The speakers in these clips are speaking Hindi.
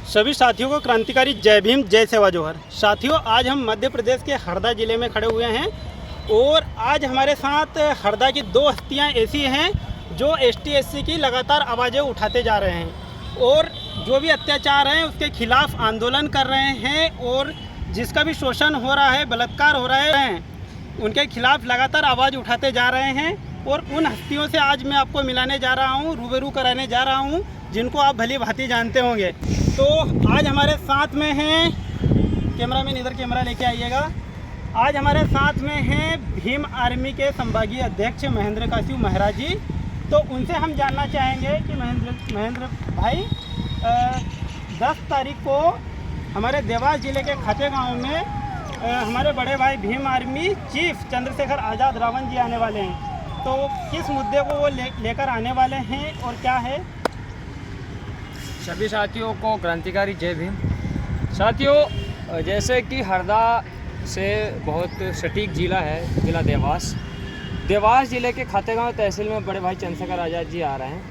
सभी साथियों को क्रांतिकारी जय भीम जय सेवा जोहर। साथियों, आज हम मध्य प्रदेश के हरदा ज़िले में खड़े हुए हैं और आज हमारे साथ हरदा की दो हस्तियां ऐसी हैं जो एसटी एससी की लगातार आवाज़ें उठाते जा रहे हैं और जो भी अत्याचार हैं उसके खिलाफ आंदोलन कर रहे हैं और जिसका भी शोषण हो रहा है, बलात्कार हो रहे हैं, उनके खिलाफ लगातार आवाज़ उठाते जा रहे हैं। और उन हस्तियों से आज मैं आपको मिलाने जा रहा हूँ, रूबरू कराने जा रहा हूँ, जिनको आप भली भांति जानते होंगे। तो आज हमारे साथ में हैं, कैमरामैन इधर कैमरा लेके आइएगा। आज हमारे साथ में हैं भीम आर्मी के संभागीय अध्यक्ष महेंद्र कासिव महराज जी। तो उनसे हम जानना चाहेंगे कि महेंद्र भाई 10 तारीख को हमारे देवास जिले के खाते गांव में हमारे बड़े भाई भीम आर्मी चीफ चंद्रशेखर आज़ाद रावण जी आने वाले हैं। तो किस मुद्दे को वो लेकर आने वाले हैं और क्या है? सभी साथियों को क्रांतिकारी जय भीम। साथियों, जैसे कि हरदा से बहुत सटीक ज़िला है, ज़िला देवास ज़िले के खातेगांव तहसील में बड़े भाई चंद्रशेखर आज़ाद जी आ रहे हैं।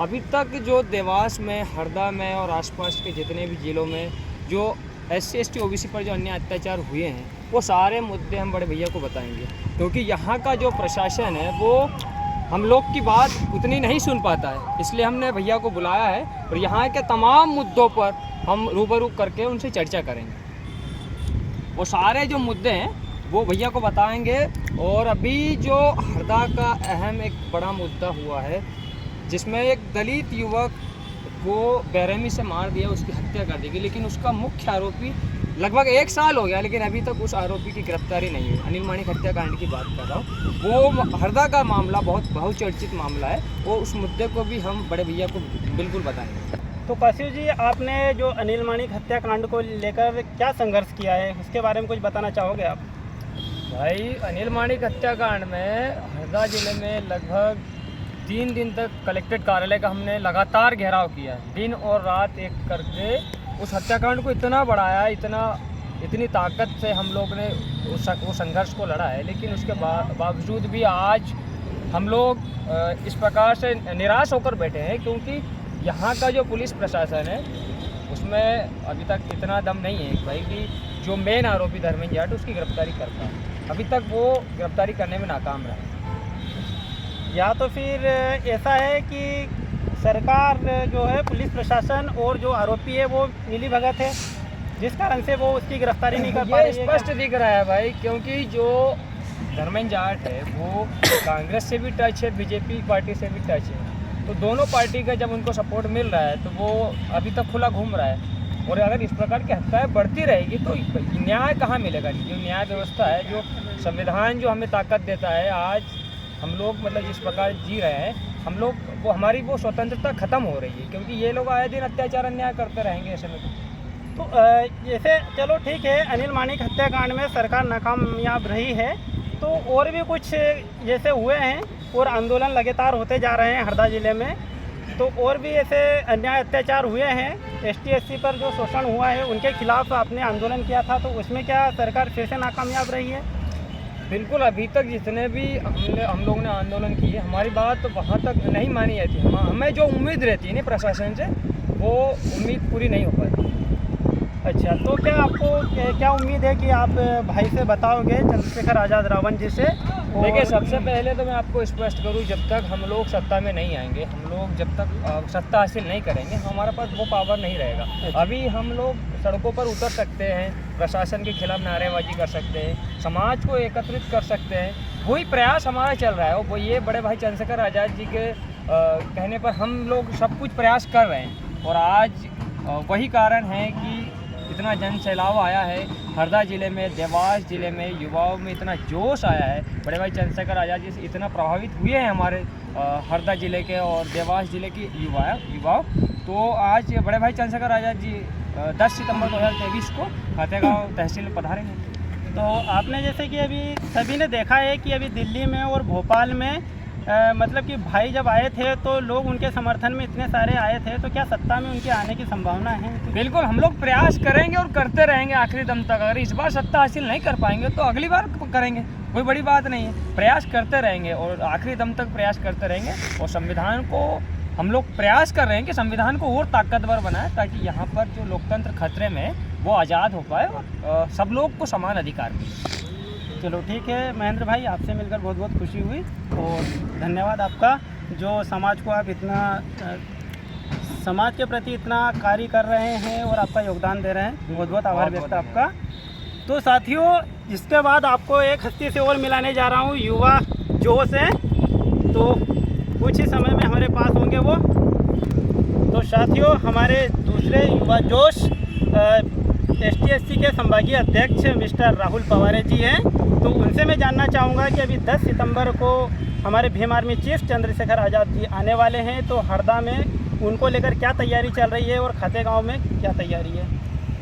अभी तक जो देवास में, हरदा में और आसपास के जितने भी ज़िलों में जो SC ST OBC पर जो अन्य अत्याचार हुए हैं, वो सारे मुद्दे हम बड़े भैया को बताएंगे, क्योंकि यहाँ का जो प्रशासन है वो हम लोग की बात उतनी नहीं सुन पाता है। इसलिए हमने भैया को बुलाया है और यहाँ के तमाम मुद्दों पर हम रूबरू करके उनसे चर्चा करेंगे। वो सारे जो मुद्दे हैं वो भैया को बताएंगे। और अभी जो हरदा का अहम एक बड़ा मुद्दा हुआ है, जिसमें एक दलित युवक वो बेरहमी से मार दिया, उसकी हत्या कर दी गई, लेकिन उसका मुख्य आरोपी लगभग 1 साल हो गया, लेकिन अभी तक उस आरोपी की गिरफ्तारी नहीं हुई। अनिल माणिक हत्याकांड की बात कर रहा हूँ। वो हरदा का मामला बहुत बहुचर्चित मामला है, वो उस मुद्दे को भी हम बड़े भैया को बिल्कुल बताएंगे। तो कासिव जी, आपने जो अनिल माणिक हत्याकांड को लेकर क्या संघर्ष किया है, उसके बारे में कुछ बताना चाहोगे आप? भाई, अनिल माणिक हत्याकांड में हरदा ज़िले में लगभग 3 दिन तक कलेक्ट्रेट कार्यालय का हमने लगातार घेराव किया, दिन और रात एक करके उस हत्याकांड को इतना बढ़ाया, इतनी ताकत से हम लोग ने वो संघर्ष को लड़ा है। लेकिन उसके बावजूद भी आज हम लोग इस प्रकार से निराश होकर बैठे हैं, क्योंकि यहाँ का जो पुलिस प्रशासन है उसमें अभी तक इतना दम नहीं है कि भाई कि जो मेन आरोपी धर्मेंद्र जाट उसकी गिरफ्तारी करता है। अभी तक वो गिरफ्तारी करने में नाकाम रहा है। या तो फिर ऐसा है कि सरकार जो है, पुलिस प्रशासन और जो आरोपी है वो मिली भगत है, जिस कारण से वो उसकी गिरफ्तारी नहीं कर पा रही है। स्पष्ट दिख रहा है भाई, क्योंकि जो धर्मेंद्र जाट है वो कांग्रेस से भी टच है, बीजेपी पार्टी से भी टच है। तो दोनों पार्टी का जब उनको सपोर्ट मिल रहा है तो वो अभी तक खुला घूम रहा है। और अगर इस प्रकार की हत्याएं बढ़ती रहेगी तो न्याय कहाँ मिलेगा? जो न्याय व्यवस्था है, जो संविधान जो हमें ताकत देता है, आज हम लोग मतलब जिस प्रकार जी रहे हैं, हम लोग वो हमारी वो स्वतंत्रता ख़त्म हो रही है, क्योंकि ये लोग आए दिन अत्याचार अन्याय करते रहेंगे ऐसे में। तो जैसे चलो ठीक है, अनिल माणिक हत्याकांड में सरकार नाकामयाब रही है, तो और भी कुछ जैसे हुए हैं और आंदोलन लगातार होते जा रहे हैं हरदा ज़िले में, तो और भी ऐसे अन्याय अत्याचार हुए हैं, ST SC पर जो शोषण हुआ है उनके खिलाफ आपने आंदोलन किया था, तो उसमें क्या सरकार फिर से नाकामयाब रही है? बिल्कुल, अभी तक जितने भी हम लोग ने आंदोलन किए, हमारी बात तो वहाँ तक नहीं मानी जाती। हमें जो उम्मीद रहती है ना प्रशासन से, वो उम्मीद पूरी नहीं हो पाती। अच्छा, तो क्या आपको क्या उम्मीद है कि आप भाई से बताओगे, चंद्रशेखर आज़ाद रावण जी से? देखिए, सबसे पहले तो मैं आपको स्पष्ट करूं, जब तक हम लोग सत्ता में नहीं आएंगे, हम लोग जब तक सत्ता हासिल नहीं करेंगे, हमारे पास वो पावर नहीं रहेगा। अभी हम लोग सड़कों पर उतर सकते हैं, प्रशासन के खिलाफ नारेबाजी कर सकते हैं, समाज को एकत्रित कर सकते हैं, वही प्रयास हमारा चल रहा है। वो ये बड़े भाई चंद्रशेखर आज़ाद जी के कहने पर हम लोग सब कुछ प्रयास कर रहे हैं। और आज वही कारण है कि इतना जन सैलाब आया है हरदा ज़िले में, देवास ज़िले में, युवाओं में इतना जोश आया है। बड़े भाई चंद्रशेखर आज़ाद जी से इतना प्रभावित हुए हैं हमारे हरदा ज़िले के और देवास ज़िले के युवा। तो आज बड़े भाई चंद्रशेखर आज़ाद जी 10 सितंबर 2023 को खातेगांव तहसील में पधारेंगे। तो आपने जैसे कि अभी सभी ने देखा है कि अभी दिल्ली में और भोपाल में मतलब कि भाई जब आए थे तो लोग उनके समर्थन में इतने सारे आए थे, तो क्या सत्ता में उनके आने की संभावना है? बिल्कुल, हम लोग प्रयास करेंगे और करते रहेंगे आखिरी दम तक। अगर इस बार सत्ता हासिल नहीं कर पाएंगे तो अगली बार करेंगे, कोई बड़ी बात नहीं है। प्रयास करते रहेंगे और आखिरी दम तक प्रयास करते रहेंगे और संविधान को हम लोग प्रयास कर रहे हैं कि संविधान को और ताकतवर बनाएं ताकि यहाँ पर जो लोकतंत्र खतरे में है वो आज़ाद हो पाए और सब लोग को समान अधिकार मिले। चलो ठीक है महेंद्र भाई, आपसे मिलकर बहुत बहुत खुशी हुई और धन्यवाद आपका, जो समाज को आप इतना समाज के प्रति इतना कार्य कर रहे हैं और आपका योगदान दे रहे हैं। बहुत बहुत आभार व्यक्त आपका। तो साथियों, इसके बाद आपको एक हस्ती से और मिलाने जा रहा हूँ, युवा जोश है, तो कुछ ही समय में हमारे पास होंगे वो। तो साथियों, हमारे दूसरे युवा जोश ST/SC के संभागीय अध्यक्ष मिस्टर राहुल पवारे जी हैं। तो उनसे मैं जानना चाहूँगा कि अभी 10 सितंबर को हमारे भीम आर्मी चीफ चंद्रशेखर आज़ाद जी आने वाले हैं, तो हरदा में उनको लेकर क्या तैयारी चल रही है और खातेगांव में क्या तैयारी है?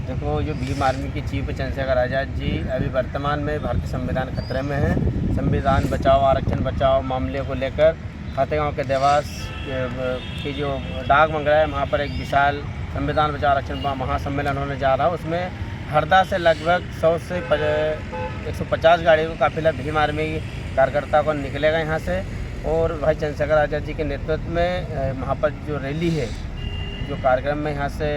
देखो, जो भीम आर्मी के चीफ चंद्रशेखर आज़ाद जी अभी वर्तमान में भारतीय संविधान खतरे में है। संविधान बचाओ, आरक्षण बचाओ मामले को लेकर खातेगांव के देवास की जो डाक मंगला है, वहाँ पर एक विशाल संविधान बचाओ आरक्षण महासम्मेलन होने जा रहा है। उसमें हरदा से लगभग 100 से 150 गाड़ियों का काफिला भीम आर्मी कार्यकर्ता को निकलेगा यहाँ से, और भाई चंद्रशेखर आज़ाद जी के नेतृत्व में वहाँ पर जो रैली है, जो कार्यक्रम में यहाँ से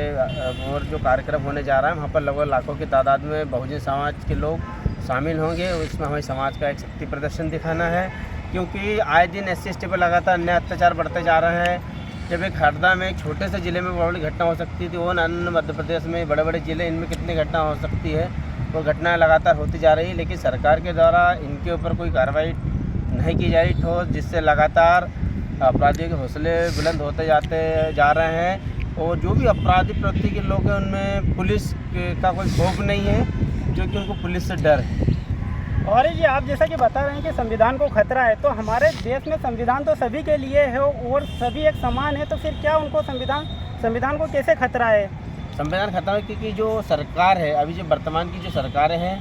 और जो कार्यक्रम होने जा रहा है, वहाँ पर लगभग लाखों की तादाद में बहुजन समाज के लोग शामिल होंगे। और इसमें हमें समाज का एक शक्ति प्रदर्शन दिखाना है, क्योंकि आए दिन SC/ST पर लगातार अन्याय अत्याचार बढ़ते जा रहे हैं। जब एक हरदा में एक छोटे से ज़िले में बड़ी घटना हो सकती थी, वो अन्य मध्य प्रदेश में बड़े बड़े ज़िले, इनमें कितनी घटना हो सकती है, वो घटनाएँ लगातार होती जा रही है, लेकिन सरकार के द्वारा इनके ऊपर कोई कार्रवाई नहीं की जा रही ठोस, जिससे लगातार अपराधियों के हौसले बुलंद होते जा रहे हैं। और जो भी अपराधी प्रवृत्ति के लोग हैं, उनमें पुलिस का कोई खौफ नहीं है, जो कि उनको पुलिस से डर है। और जी, आप जैसा कि बता रहे हैं कि संविधान को खतरा है, तो हमारे देश में संविधान तो सभी के लिए है और सभी एक समान है, तो फिर क्या उनको संविधान को कैसे खतरा है? संविधान खतरा है क्योंकि जो सरकार है, अभी जो वर्तमान की जो सरकारें हैं,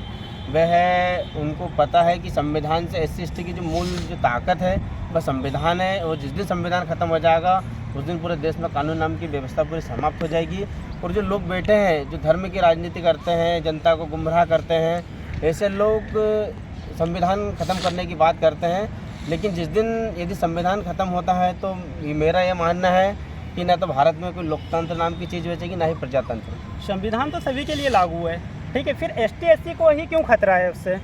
वह उनको पता है कि संविधान से SC/ST की जो मूल जो ताकत है वह संविधान है, और जिस दिन संविधान खत्म हो जाएगा उस दिन पूरे देश में कानून नाम की व्यवस्था पूरी समाप्त हो जाएगी। और जो लोग बैठे हैं, जो धर्म की राजनीति करते हैं, जनता को गुमराह करते हैं, ऐसे लोग संविधान ख़त्म करने की बात करते हैं। लेकिन जिस दिन यदि संविधान ख़त्म होता है, तो मेरा यह मानना है कि न तो भारत में कोई लोकतंत्र नाम की चीज़ बचेगी, ना ही प्रजातंत्र। संविधान तो सभी के लिए लागू है, ठीक है, फिर ST/SC को ही क्यों खतरा है उससे?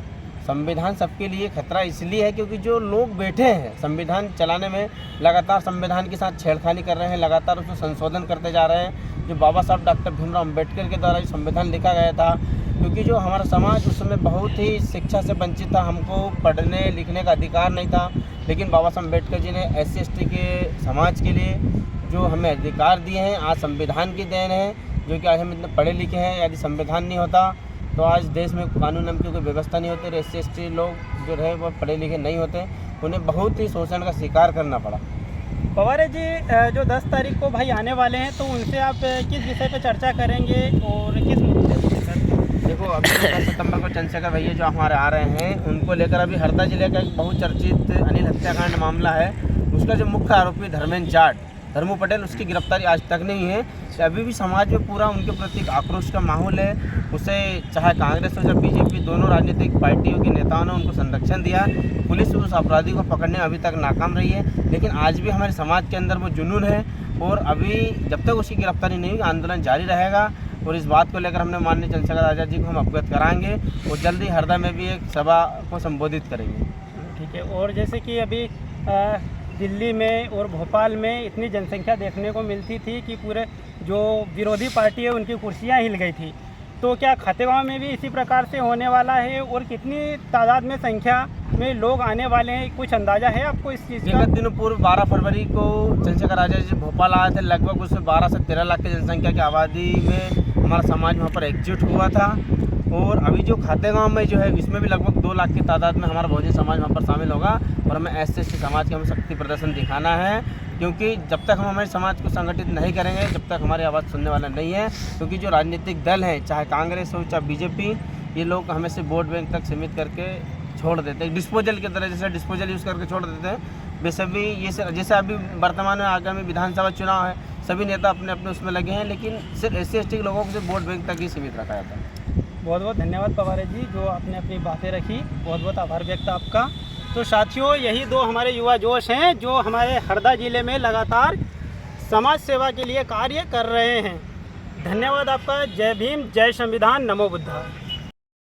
संविधान सबके लिए खतरा इसलिए है क्योंकि जो लोग बैठे हैं संविधान चलाने में, लगातार संविधान के साथ छेड़खानी कर रहे हैं, लगातार उसमें संशोधन करते जा रहे हैं। जो बाबा साहब डॉक्टर भीमराव अम्बेडकर के द्वारा जो संविधान लिखा गया था, क्योंकि जो हमारा समाज उस समय बहुत ही शिक्षा से वंचित था, हमको पढ़ने लिखने का अधिकार नहीं था, लेकिन बाबा साहब अम्बेडकर जी ने SC/ST के समाज के लिए जो हमें अधिकार दिए हैं, आज संविधान की देन है, जो कि आज हम इतने पढ़े लिखे हैं। यदि संविधान नहीं होता तो आज देश में कानून नाम की कोई व्यवस्था नहीं होती, और SC/ST लोग जो रहे वो पढ़े लिखे नहीं होते, उन्हें बहुत ही शोषण का शिकार करना पड़ा। पवार जी, जो 10 तारीख को भाई आने वाले हैं, तो उनसे आप किस विषय पे चर्चा करेंगे और किस मुद्दे पर सर? देखो, अभी 10 सितंबर को चंद्रशेखर भैया जो हमारे आ रहे हैं, उनको लेकर अभी हरदा जिले का एक बहुचर्चित अनिल हत्याकांड मामला है। उसका जो मुख्य आरोपी धर्मू पटेल, उसकी गिरफ्तारी आज तक नहीं है। तो अभी भी समाज में पूरा उनके प्रति आक्रोश का माहौल है। उसे चाहे कांग्रेस हो चाहे BJP, दोनों राजनीतिक पार्टियों के नेताओं ने उनको संरक्षण दिया। पुलिस उस अपराधी को पकड़ने में अभी तक नाकाम रही है, लेकिन आज भी हमारे समाज के अंदर वो जुनून है, और अभी जब तक उसकी गिरफ्तारी नहीं हुई आंदोलन जारी रहेगा। और इस बात को लेकर हमने माननीय चंद्रशेखर आज़ाद जी को हम अवगत कराएंगे, और जल्दी हरदा में भी एक सभा को संबोधित करेंगे। ठीक है। और जैसे कि अभी दिल्ली में और भोपाल में इतनी जनसंख्या देखने को मिलती थी कि पूरे जो विरोधी पार्टी है उनकी कुर्सियां हिल गई थी, तो क्या खातेगांव में भी इसी प्रकार से होने वाला है? और कितनी तादाद में संख्या में लोग आने वाले हैं, कुछ अंदाज़ा है आपको इस चीज़ का? दिनों पूर्व 12 फरवरी को चंद्रशेखर आज़ाद जी भोपाल आए थे। लगभग उसमें 12 से 13 लाख की जनसंख्या की आबादी में हमारा समाज वहाँ पर एकजुट हुआ था। और अभी जो खातेगांव में जो है, इसमें भी लगभग 2 लाख की तादाद में हमारा बहुजन समाज वहाँ पर शामिल होगा। और हमें SC/ST समाज के हमें शक्ति प्रदर्शन दिखाना है, क्योंकि जब तक हम हमारे समाज को संगठित नहीं करेंगे, जब तक हमारी आवाज़ सुनने वाला नहीं है। क्योंकि जो राजनीतिक दल हैं, चाहे कांग्रेस हो चाहे BJP, ये लोग हमें सिर्फ वोट बैंक तक सीमित करके छोड़ देते हैं, डिस्पोजल की तरह, जैसे डिस्पोजल यूज़ करके छोड़ देते हैं। वैसे भी ये जैसे अभी वर्तमान में आगामी विधानसभा चुनाव है, सभी नेता अपने अपने उसमें लगे हैं, लेकिन सिर्फ SC/ST के लोगों को सिर्फ वोट बैंक तक ही सीमित रखा जाता है। बहुत बहुत धन्यवाद पवार जी, जो आपने अपनी बातें रखी, बहुत बहुत आभार व्यक्त आपका। तो साथियों, यही 2 हमारे युवा जोश हैं जो हमारे हरदा ज़िले में लगातार समाज सेवा के लिए कार्य कर रहे हैं। धन्यवाद आपका। जय भीम, जय संविधान, नमो बुद्धा।